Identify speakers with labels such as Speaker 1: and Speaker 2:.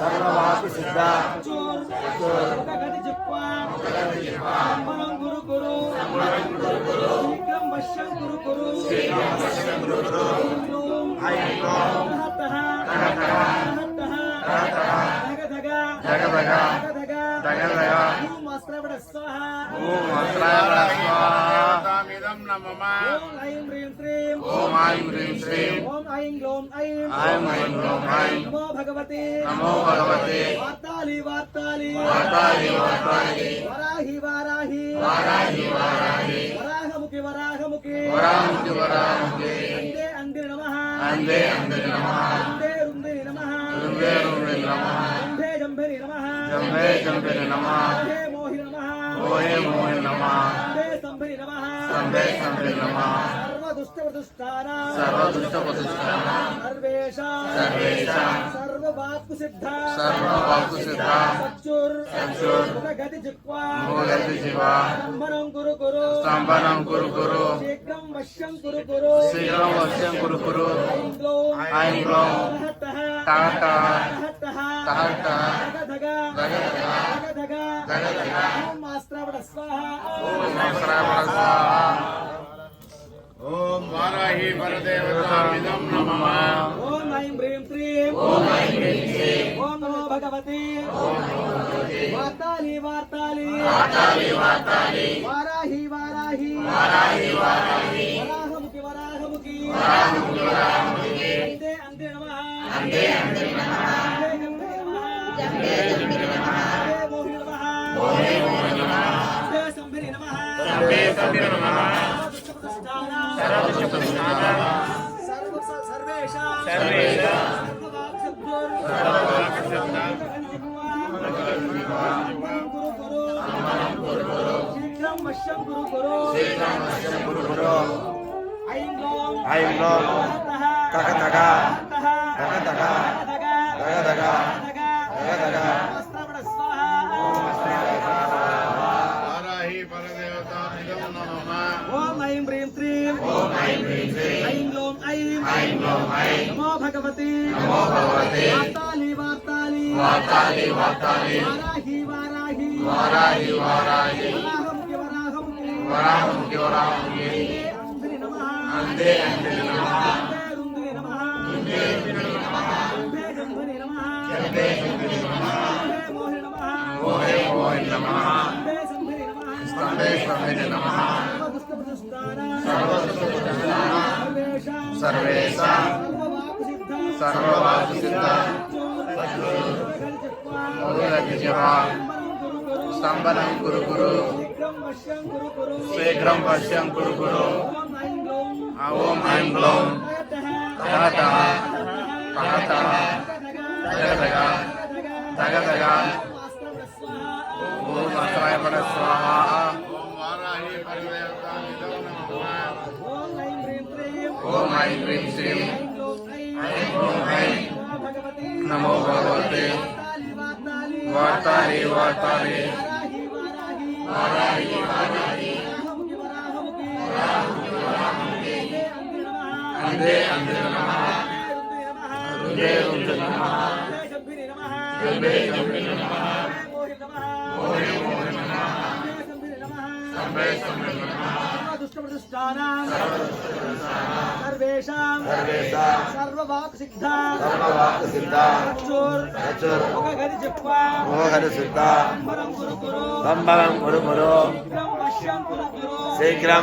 Speaker 1: सर्ववाक् सिद्ध ओम ऐं ह्रीं श्रीं ओम ऐं ग्लौं ऐं नमो भगवते वार्ताली वराहि वराहमुखि अंदे नमः अंदे रुंदिनि नमः जंभेरि नमः मोहे नमः संभरि नमः सर्वदुष्टप्रतिष्ठानां सर्ववाक् सिद्धा चक्षुर्गतिजिह्वा स्तम्भनं कुरु शीघ्रं वश्यं कुरु ऐं ग्लौं ओम वाराही परदेवतामिदं नमः ओम ऐं ह्रीं श्रीं ओम नमो भगवते वार्ताली वाराहि वराहमुखि अंदे नमः मोहि नमः संभरि नमः शीघ्रं वश्यं कुरु ऐं ग्लौं ओम ऐं ह्रीं श्रीं ऐं ग्लौं ऐं नमो भगवते वार्ताली वराहि वराहमुखि अंदे रुंदिनि नमः जंभरि नमः संभरि नमः सर्वेषां सर्ववाक् सिद्ध स्तम्भनं कुरु शीघ्रं वश्यं कुरु ओम ऐं ग्लौं ओम अस्त्राय स्वाहा ओम ऐं ह्रीं श्रीं नमो भगवते वार्ताली वराहि अंदे नमः रुंदिनि नमः जंभरि नमः मोहि नमः संभरि नमः दुष्टप्रतिष्ठानां सर्ववाक् सिद्धा चक्षुर्गतिजिह्वा स्तम्भनं कुरु शीघ्रं